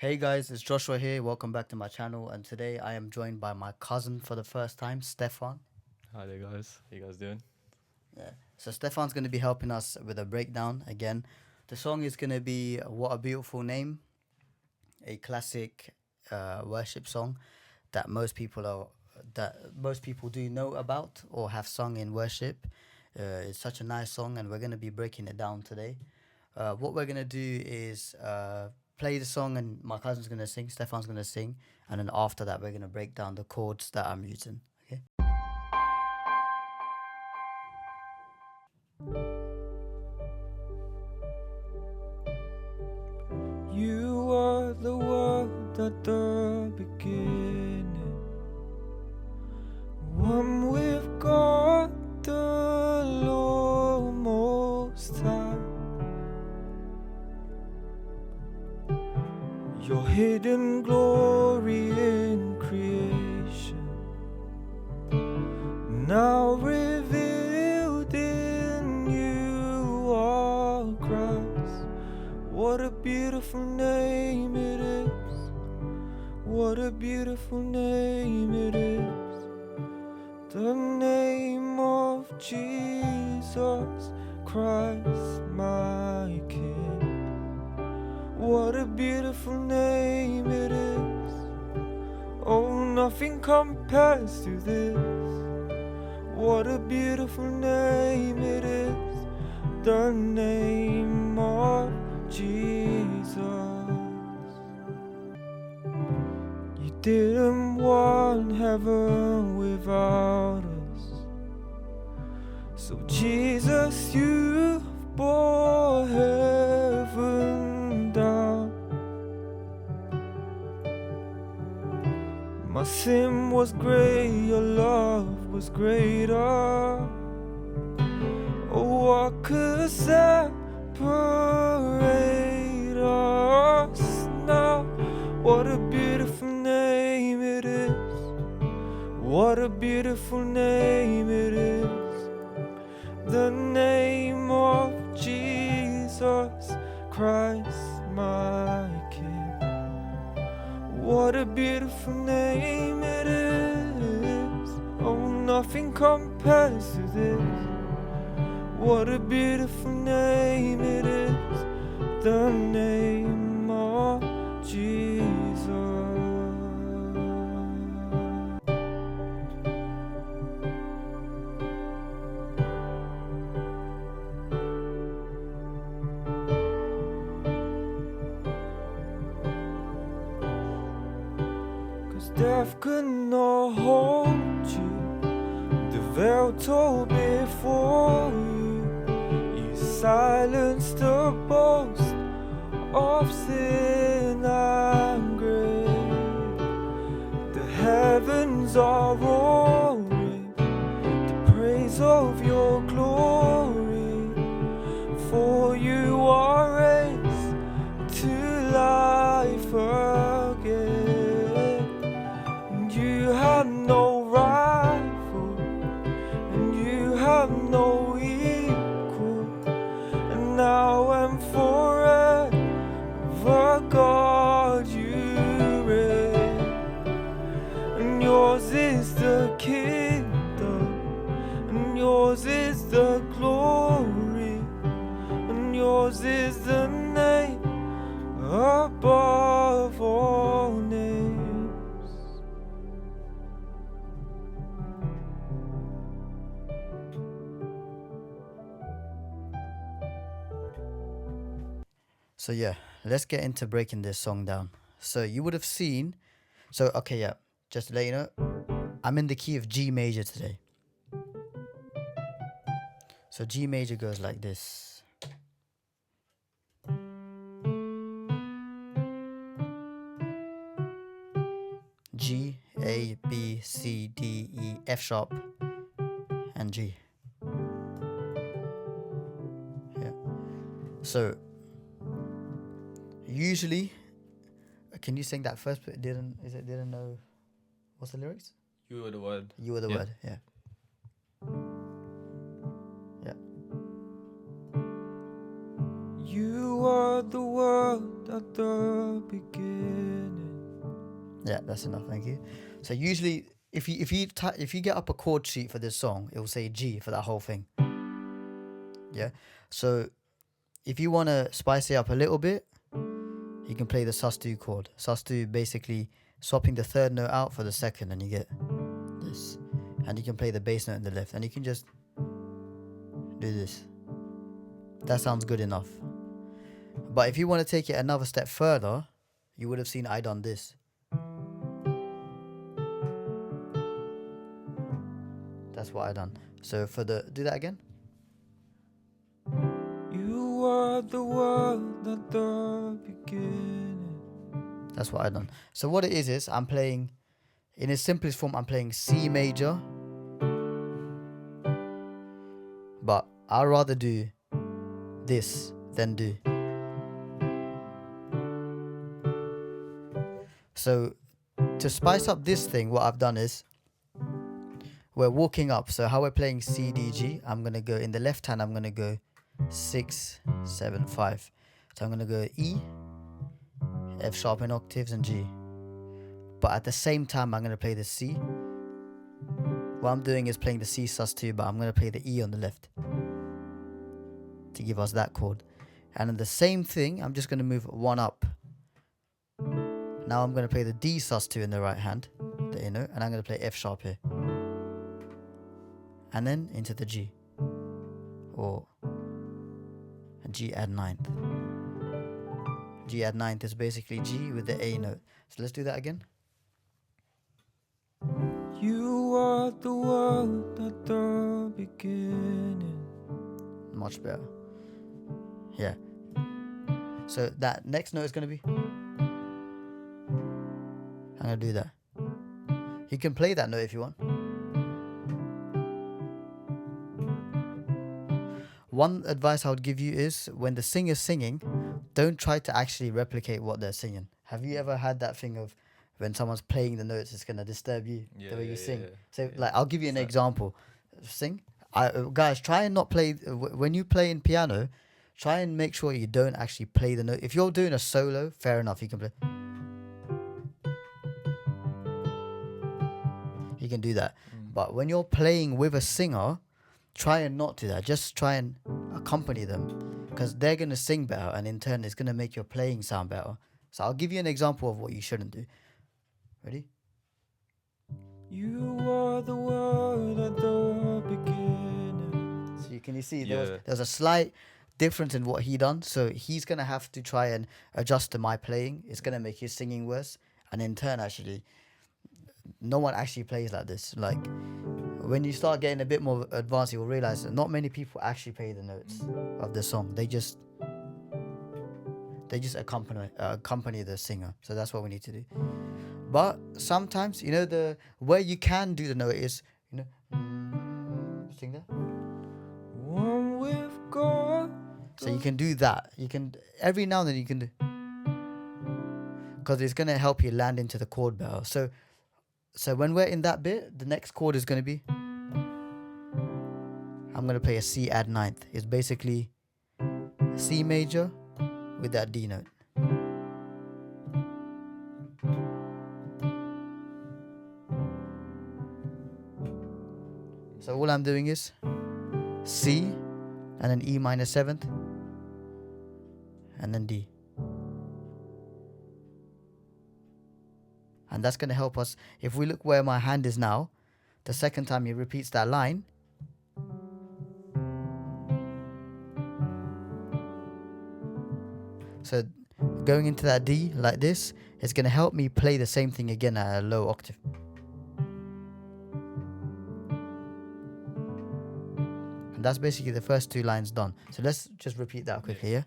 Hey guys, it's Joshua here. Welcome back to my channel. And today I am joined by my cousin for the first time, Stefan. Hi there, guys. How you guys doing? Yeah. So Stefan's going to be helping us with a breakdown again. The song is going to be "What a Beautiful Name," a classic worship song that most people do know about or have sung in worship. It's such a nice song, and we're going to be breaking it down today. What we're gonna do is play the song, and my cousin's gonna sing, Stefan's gonna sing, and then after that, we're gonna break down the chords that I'm using. Okay. You are the word at the beginning, one with God, the Lord Most High. Your hidden glory in creation, now revealed in you are Christ. What a beautiful name it is. What a beautiful name it is. The name of Jesus Christ, my King. What a beautiful name it is. Oh, nothing compares to this. What a beautiful name it is. The name of Jesus. You didn't want heaven without us, so Jesus, you bore heaven down. My sin was great, your love was greater. Oh, what could separate us now? What a beautiful name it is. What a beautiful name it is. The name of Jesus Christ, my King. What a beautiful name it is. Oh, nothing compares to this. What a beautiful name it is. The name of Jesus. 'Cause death could not hold you. The veil tore before you. You silenced the boast of sin and grave. The heavens are roaring the praise of your glory. For you are raised to life again. And you have no rival, and you have no equal. And now and forever, God, you reign. And yours is the kingdom, and yours is the glory, and yours is the name above all names. So yeah, let's get into breaking this song down. So you would have seen. So okay, yeah. Just to let you know, I'm in the key of G major today. So G major goes like this. G, A, B, C, D, E, F sharp, and G. Yeah. So usually, can you sing that first bit? Didn't know what's the lyrics? You were the word. You were the Yeah. word. Yeah. Yeah. You are the world at the beginning. Yeah, that's enough. Thank you. So usually, if you get up a chord sheet for this song, it will say G for that whole thing. Yeah. So if you want to spice it up a little bit, you can play the sus2 chord. Sus2 basically swapping the third note out for the second, and you get this. And you can play the bass note in the left, and you can just do this. That sounds good enough. But if you want to take it another step further, you would have seen I done this. That's what I done. So for the, do that again. You are the world at the beginning. That's what I done. So what it is I'm playing, in its simplest form, I'm playing C major. But I'd rather do this than do. So to spice up this thing, what I've done is, we're walking up. So how we're playing C, D, G, I'm going to go in the left hand, I'm going to go 6, 7, 5. So I'm going to go E, F sharp in octaves, and G. But at the same time, I'm going to play the C. What I'm doing is playing the C sus2, but I'm going to play the E on the left to give us that chord. And then the same thing, I'm just going to move one up. Now I'm going to play the D sus2 in the right hand, the A note, and I'm going to play F sharp here. And then into the G. Or a G add ninth. G add ninth is basically G with the A note. So let's do that again. You are the world at the beginning. Much better. Yeah. So that next note is going to be, I'm going to do that. You can play that note if you want. One advice I would give you is, when the singer's singing, don't try to actually replicate what they're singing. Have you ever had that thing of when someone's playing the notes, it's going to disturb you, the way you sing? So like, I'll give you an example. Sing. Guys, try and not play, when you play in piano, try and make sure you don't actually play the note. If you're doing a solo, fair enough, you can play. You can do that. But when you're playing with a singer, try and not do that. Just try and accompany them, because they're going to sing better, and in turn it's going to make your playing sound better. So I'll give you an example of what you shouldn't do. Ready? You are the world at the beginning. So you see there's a slight difference in what he done. So he's going to have to try and adjust to my playing. It's going to make his singing worse. And in turn, actually, no one actually plays like this. Like, when you start getting a bit more advanced, you'll realize that not many people actually play the notes of the song. They just accompany the singer. So that's what we need to do. But sometimes, where you can do the note is, sing that. One with God. So you can do that. You can, every now and then you can do, because it's going to help you land into the chord better. So when we're in that bit, the next chord is going to be, I'm going to play a C add ninth. It's basically C major with that D note. So all I'm doing is C, and then E minor seventh, and then D. And that's going to help us. If we look where my hand is now, the second time he repeats that line, so going into that D like this, it's going to help me play the same thing again at a low octave. And that's basically the first two lines done. So let's just repeat that quickly, yeah?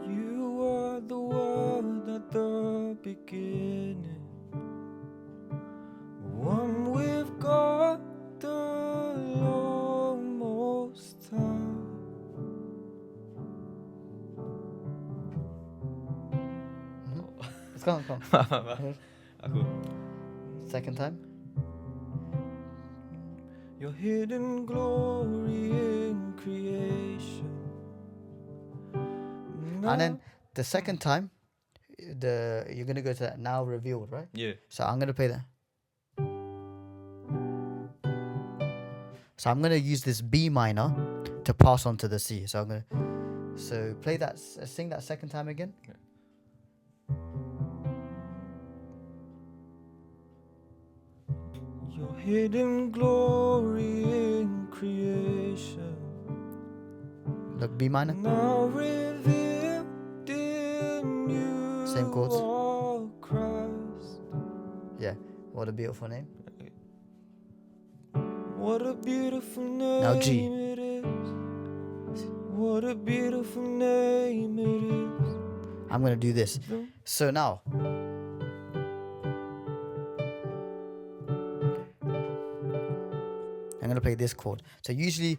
You are the world at the beginning. One with God, the Lord Most High. Let's go. Cool. Second time. Your hidden glory in creation. And then the second time, you're gonna go to that now revealed, right? Yeah. So I'm gonna play that. So I'm gonna use this B minor to pass on to the C. So play that, sing that second time again. Okay. Your hidden glory in creation. Look, B minor. Now revealed in you. Same chords. Are Christ. Yeah. What a beautiful name. What a beautiful name Now G. it is. What a beautiful name it is. I'm gonna do this. So now, I'm gonna play this chord. So usually,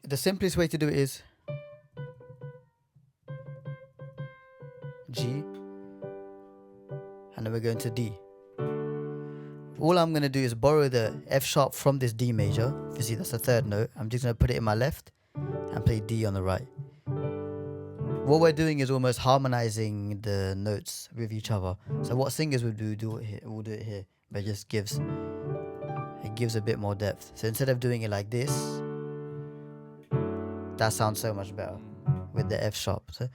the simplest way to do it is G, and then we're going to D. All I'm gonna do is borrow the F sharp from this D major. If you see, that's the third note. I'm just gonna put it in my left and play D on the right. What we're doing is almost harmonizing the notes with each other. So what singers would do it here, we'll do it here, but it just gives a bit more depth. So instead of doing it like this, that sounds so much better with the F sharp. So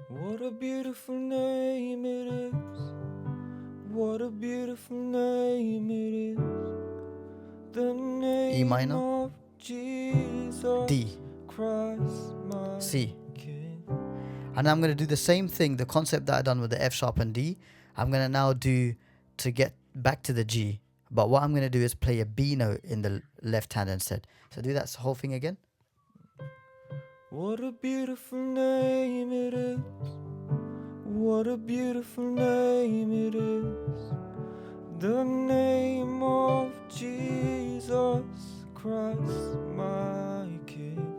What a beautiful name it is. What a beautiful name it is. The name E minor, of Jesus D, Christ, my C. King. And I'm going to do the same thing, the concept that I done with the F sharp and D, I'm going to now do to get back to the G. But what I'm going to do is play a B note in the left hand instead. So do that whole thing again. What a beautiful name it is. What a beautiful name it is. The name of Jesus Christ, my King.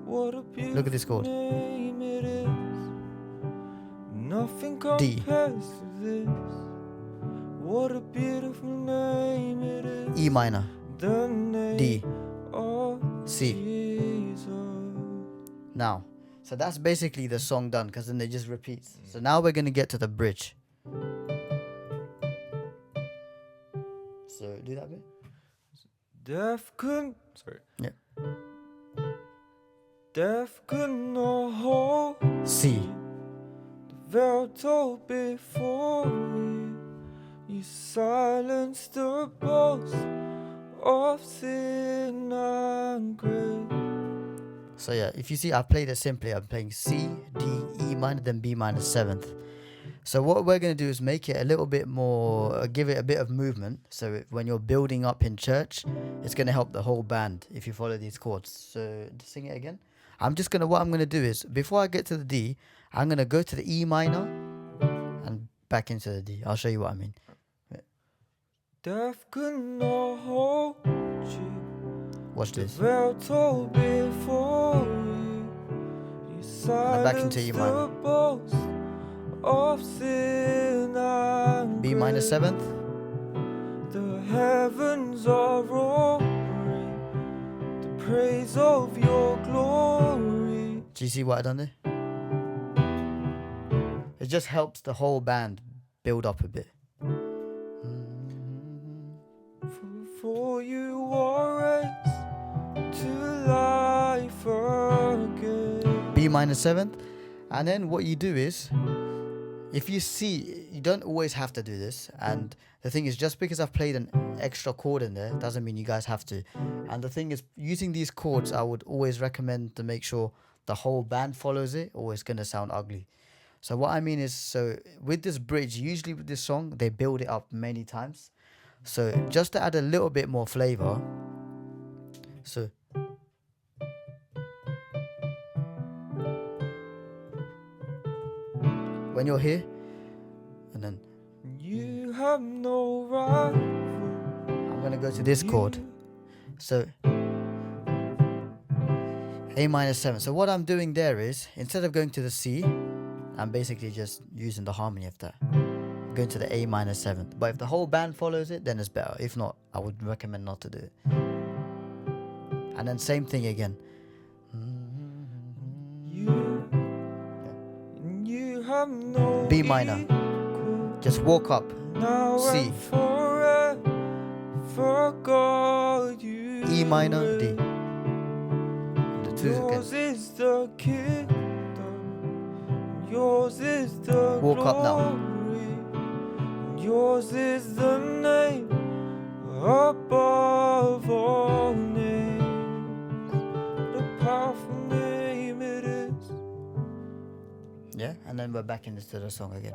What a beautiful Look at this chord. name it is. Nothing D. compares to this. What a beautiful name it is. E minor, The name D, of C. Jesus. Now, so that's basically the song done, because then it just repeats. So now we're going to get to the bridge. So do that bit. Death couldn't, Sorry. death could not hold C. the veil tore before you. You silenced the boast of sin and grave. So yeah, if you see, I played it simply. I'm playing C, D, E minor, then B minor 7th. So what we're going to do is make it a little bit more, give it a bit of movement. So when you're building up in church, it's going to help the whole band if you follow these chords. So sing it again. What I'm going to do is, before I get to the D, I'm going to go to the E minor and back into the D. I'll show you what I mean. Death could not hold you. Watch The this. veil tore before you. You back into silenced E minor. the boast of sin and B minor grave. 7th. The heavens are roaring the praise of your glory. Do you see what I done there? It just helps the whole band build up a bit. For you are raised to life again. B minor 7th. And then what you do is, if you see, you don't always have to do this. And the thing is, just because I've played an extra chord in there doesn't mean you guys have to. And the thing is, using these chords, I would always recommend to make sure the whole band follows it, or it's going to sound ugly. So what I mean is, so with this bridge, usually with this song, they build it up many times. So just to add a little bit more flavor. So when you're here, and then You have no rival. I'm gonna go to this chord. So A minor 7. So what I'm doing there is, instead of going to the C, I'm basically just using the harmony of that. I'm going to the A minor 7th. But if the whole band follows it, then it's better. If not, I would recommend not to do it. And then same thing again. You, and you have no B minor. equal. Just walk up. Now C. and forever forgot you. E minor, D. The twos Yours again. is the kingdom. Yours is the Walk up now. glory. Yours is the name above all names. The powerful name it is. Yeah, and then we're back into the song again.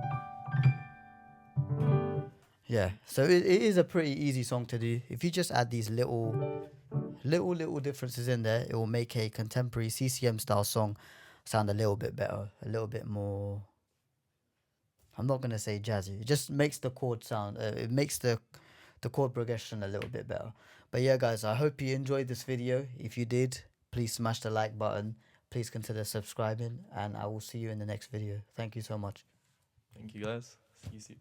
Yeah, so it is a pretty easy song to do. If you just add these little differences in there, it will make a contemporary CCM style song sound a little bit better, a little bit more. I'm not gonna say jazzy. It just makes the chord sound. It makes the chord progression a little bit better. But yeah, guys, I hope you enjoyed this video. If you did, please smash the like button. Please consider subscribing, and I will see you in the next video. Thank you so much. Thank you guys. See you soon.